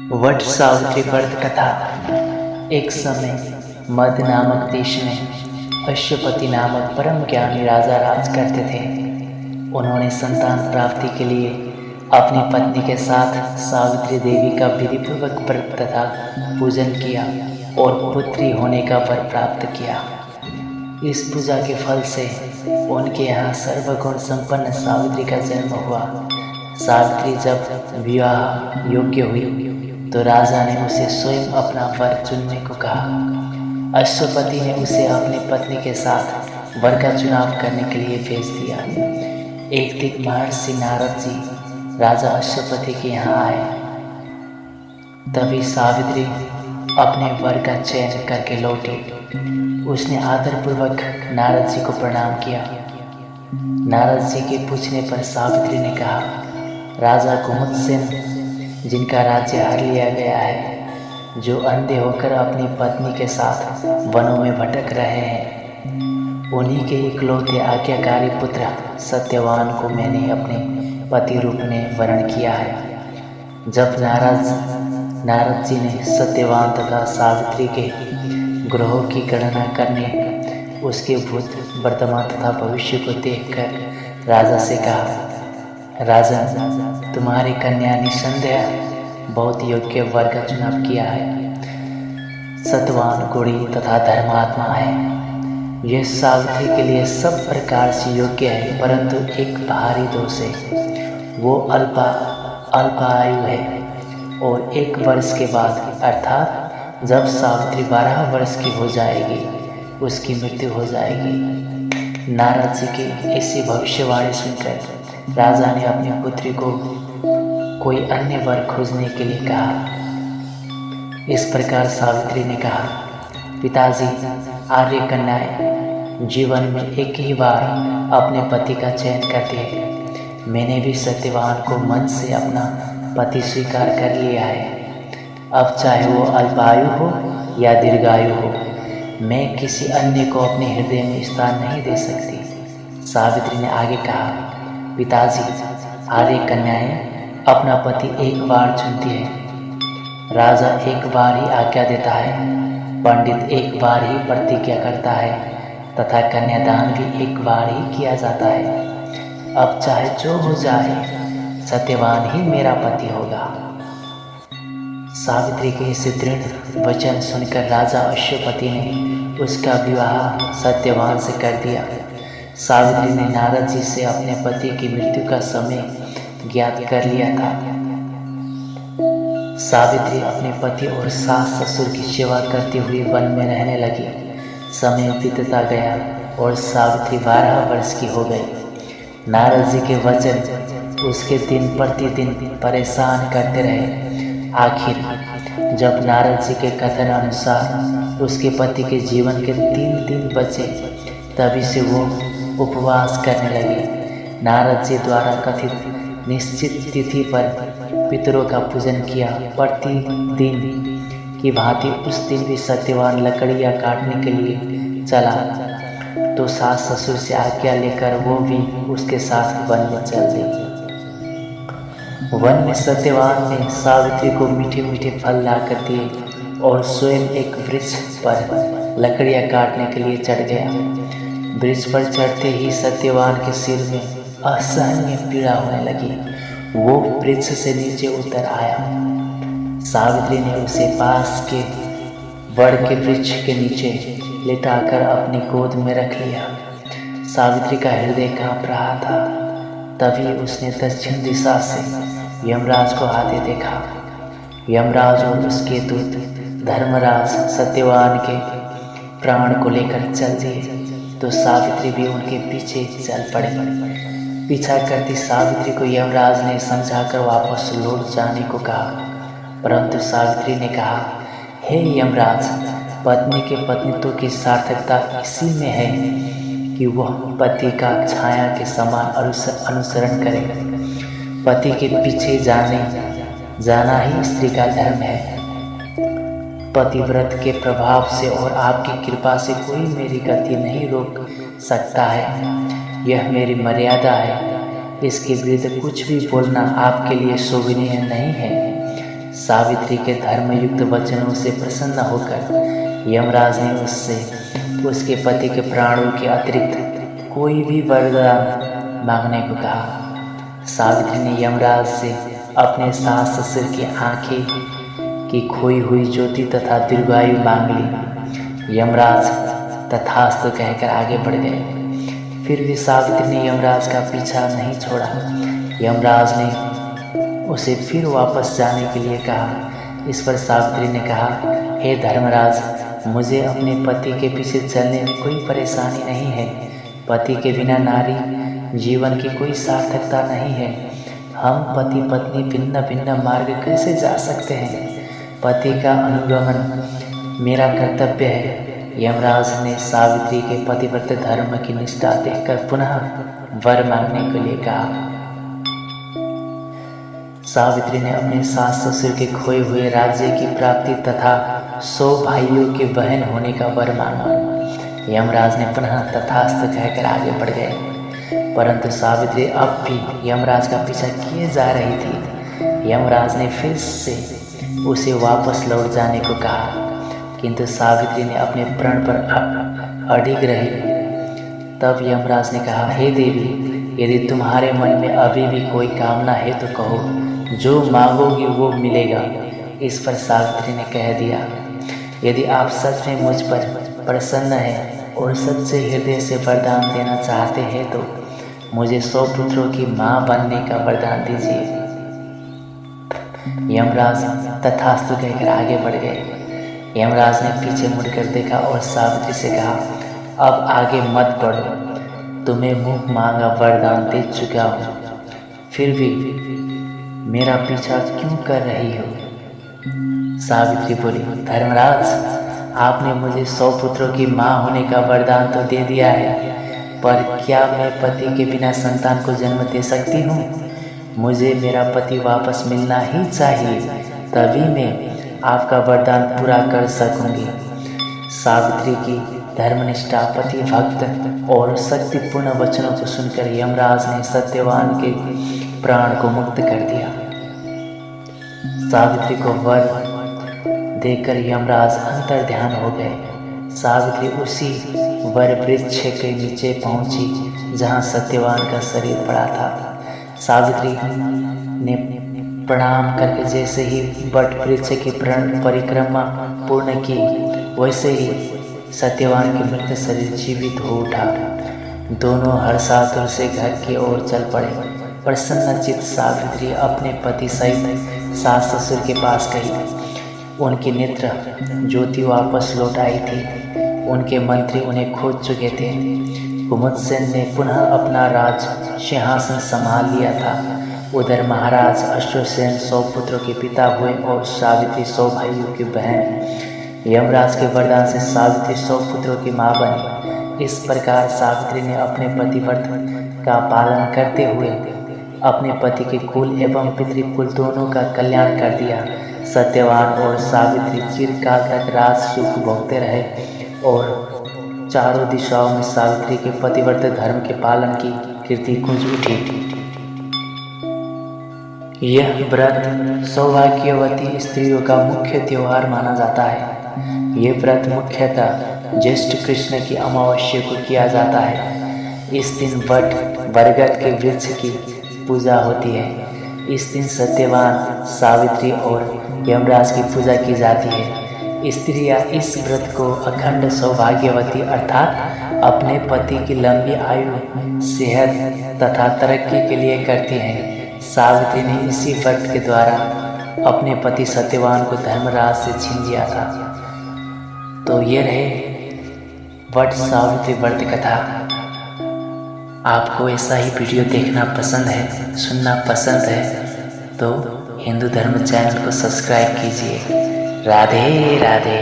वट सावित्री व्रत कथा। एक समय मद नामक देश में अश्वपति नामक परम ज्ञानी राजा राज करते थे। उन्होंने संतान प्राप्ति के लिए अपनी पत्नी के साथ सावित्री देवी का विधिपूर्वक व्रत तथा पूजन किया और पुत्री होने का वर प्राप्त किया। इस पूजा के फल से उनके यहाँ सर्वगुण संपन्न सावित्री का जन्म हुआ। सावित्री जब विवाह योग्य हुई तो राजा ने उसे स्वयं अपना वर चुनने को कहा। अश्वपति ने उसे अपनी पत्नी के साथ वर का चुनाव करने के लिए भेज दिया। एक दिन महर्षि नारद जी राजा अश्वपति के यहाँ आए। तभी सावित्री अपने वर का चयन करके लौटी। उसने आदरपूर्वक नारद जी को प्रणाम किया। नारद जी के पूछने पर सावित्री ने कहा, राजा कुमुदसेन जिनका राज्य हर लिया गया है, जो अंधे होकर अपनी पत्नी के साथ वनों में भटक रहे हैं, उन्हीं के इकलौते आज्ञाकारी पुत्र सत्यवान को मैंने अपने पति रूप में वर्ण किया है। जब नारद जी ने सत्यवान तथा सावित्री के ग्रहों की गणना करने, उसके भूत वर्तमान तथा भविष्य को देखकर राजा से कहा, राजा तुम्हारी कन्या निसंदेह बहुत योग्य वर का चुनाव किया है। सत्वान गुणी तथा धर्मात्मा है। यह सावित्री के लिए सब प्रकार से योग्य है, परंतु एक भारी दोष है। वो अल्पायु है और 1 वर्ष के बाद अर्थात जब सावित्री 12 वर्ष की हो जाएगी, उसकी मृत्यु हो जाएगी। नारद जी की ऐसी भविष्यवाणी सुनकर राजा ने अपनी पुत्री को कोई अन्य वर खोजने के लिए कहा। इस प्रकार सावित्री ने कहा, पिताजी, आर्य कन्याएं जीवन में एक ही बार अपने पति का चयन करती है। मैंने भी सत्यवान को मन से अपना पति स्वीकार कर लिया है। अब चाहे वो अल्पायु हो या दीर्घायु हो, मैं किसी अन्य को अपने हृदय में स्थान नहीं दे सकती। सावित्री ने आगे कहा, पिताजी, आर्य कन्याएं अपना पति एक बार चुनती है। राजा एक बार ही आज्ञा देता है, पंडित एक बार ही प्रतिज्ञा करता है तथा कन्यादान भी एक बार ही किया जाता है। अब चाहे जो हो जाए, सत्यवान ही मेरा पति होगा। सावित्री के इस दृढ़ वचन सुनकर राजा अश्वपति ने उसका विवाह सत्यवान से कर दिया। सावित्री ने नारद जी से अपने पति की मृत्यु का समय ज्ञात कर लिया था। सावित्री अपने पति और सास ससुर की सेवा करते हुए वन में रहने लगी। समय बीतता गया और सावित्री 12 वर्ष की हो गई। नारद जी के वचन उसके दिन प्रतिदिन परेशान करते रहे। आखिर जब नारद जी के कथन अनुसार उसके पति के जीवन के 3 दिन बचे, तभी से वो उपवास करने लगे। नारद जी द्वारा कथित निश्चित तिथि पर पितरों का पूजन किया। प्रतिदिन की भांति उस दिन भी सत्यवान लकड़ियाँ काटने के लिए चला तो सास ससुर से आज्ञा लेकर वो भी उसके साथ वन में चल दी। वन में सत्यवान ने सावित्री को मीठे मीठे फल ला कर दिए और स्वयं एक वृक्ष पर लकड़ियाँ काटने के लिए चढ़ गया। वृक्ष पर चढ़ते ही सत्यवान के सिर में असहनीय पीड़ा होने लगी। वो वृक्ष से नीचे उतर आया। सावित्री ने उसे पास के बड़ के वृक्ष के नीचे लिटाकर अपनी गोद में रख लिया। सावित्री का हृदय कांप रहा था। तभी उसने दक्षिण दिशा से यमराज को आते देखा। यमराज और उसके दूत धर्मराज सत्यवान के प्राण को लेकर चल दिए तो सावित्री भी उनके पीछे चल पड़ी। पीछा करती सावित्री को यमराज ने समझाकर वापस लौट जाने को कहा, परंतु सावित्री ने कहा, हे यमराज, पत्नी के पत्नीत्व की सार्थकता इसी में है कि वह पति का छाया के समान अनुसरण करे। पति के पीछे जाना ही स्त्री का धर्म है। पतिव्रत के प्रभाव से और आपकी कृपा से कोई मेरी गति नहीं रोक सकता है। यह मेरी मर्यादा है। इसके विरुद्ध कुछ भी बोलना आपके लिए शोभनीय नहीं है। सावित्री के धर्मयुक्त वचनों से प्रसन्न होकर यमराज ने उससे उसके पति के प्राणों के अतिरिक्त कोई भी वरदान मांगने को कहा। सावित्री ने यमराज से अपने सास ससुर की आंखें की खोई हुई ज्योति तथा दीर्घायु मांग ली। यमराज तथास्तु कहकर आगे बढ़ गए। फिर भी सावित्री ने यमराज का पीछा नहीं छोड़ा। यमराज ने उसे फिर वापस जाने के लिए कहा। इस पर सावित्री ने कहा, हे धर्मराज, मुझे अपने पति के पीछे चलने में कोई परेशानी नहीं है। पति के बिना नारी जीवन की कोई सार्थकता नहीं है। हम पति पत्नी भिन्न भिन्न मार्ग कैसे जा सकते हैं? पति का अनुगमन मेरा कर्तव्य है। यमराज ने सावित्री के पतिव्रत धर्म की निष्ठा देखकर पुनः वर मांगने के लिए कहा। सावित्री ने अपने सास ससुर के खोए हुए राज्य की प्राप्ति तथा 100 भाइयों के बहन होने का वर मांगा। यमराज ने पुनः तथास्तु कहकर आगे बढ़ गए, परंतु सावित्री अब भी यमराज का पीछा किए जा रही थी। यमराज ने फिर से उसे वापस लौट जाने को कहा, किंतु सावित्री ने अपने प्रण पर अडिग रही। तब यमराज ने कहा, हे देवी, यदि तुम्हारे मन में अभी भी कोई कामना है तो कहो, जो मांगोगी वो मिलेगा। इस पर सावित्री ने कह दिया, यदि आप सच में मुझ पर प्रसन्न हैं और सच्चे हृदय से वरदान देना चाहते हैं तो मुझे 100 पुत्रों की माँ बनने का वरदान दीजिए। यमराज तथास्तु कहकर आगे बढ़ गए। यमराज ने पीछे मुड़कर देखा और सावित्री से कहा, अब आगे मत बढ़ो, तुम्हें मुँह मांगा वरदान दे चुका हूँ, फिर भी मेरा पीछा क्यों कर रही हो? सावित्री बोली, धर्मराज, आपने मुझे 100 पुत्रों की माँ होने का वरदान तो दे दिया है, पर क्या मैं पति के बिना संतान को जन्म दे सकती हूँ? मुझे मेरा पति वापस मिलना ही चाहिए, तभी मैं आपका वरदान पूरा कर सकूंगी। सावित्री की धर्मनिष्ठा, पति भक्त और शक्तिपूर्ण वचनों को सुनकर यमराज ने सत्यवान के प्राण को मुक्त कर दिया। सावित्री को वर देकर यमराज अंतर ध्यान हो गए। सावित्री उसी वर वृक्ष के नीचे पहुंची जहां सत्यवान का शरीर पड़ा था। सावित्री ने प्रणाम करके जैसे ही वट वृक्ष की परिक्रमा पूर्ण की, वैसे ही सत्यवान के मृत शरीर जीवित हो उठा। दोनों हर्षातुर से घर की ओर चल पड़े। प्रसन्नचित्त सावित्री अपने पति सहित सास ससुर के पास गई। उनकी नेत्र ज्योति वापस लौट आई थी। उनके मंत्री उन्हें खोज चुके थे। कुमुदसेन ने पुनः अपना राज सिंहासन संभाल लिया था। उधर महाराज अश्वसेन 100 पुत्रों के पिता हुए और सावित्री 100 भाइयों की बहन। यमराज के वरदान से सावित्री 100 पुत्रों की माँ बनी। इस प्रकार सावित्री ने अपने पतिव्रत का पालन करते हुए अपने पति के कुल एवं पितृकुल दोनों का कल्याण कर दिया। सत्यवान और सावित्री चिरकाल तक राज सुख भोगते रहे और चारों दिशाओं में सावित्री के पतिव्रत धर्म के पालन की कीर्ति गूंज उठी। यह व्रत सौभाग्यवती स्त्रियों का मुख्य त्योहार माना जाता है। ये व्रत मुख्यतः ज्येष्ठ कृष्ण की अमावस्या को किया जाता है। इस दिन बरगद के वृक्ष की पूजा होती है। इस दिन सत्यवान, सावित्री और यमराज की पूजा की जाती है। स्त्रियां इस व्रत को अखंड सौभाग्यवती अर्थात अपने पति की लंबी आयु, सेहत तथा तरक्की के लिए करती हैं। सावित्री ने इसी व्रत के द्वारा अपने पति सत्यवान को धर्मराज से छीन लिया था। तो ये रहे वट सावित्री व्रत कथा। आपको ऐसा ही वीडियो देखना पसंद है, सुनना पसंद है तो हिंदू धर्म चैनल को सब्सक्राइब कीजिए। राधे राधे।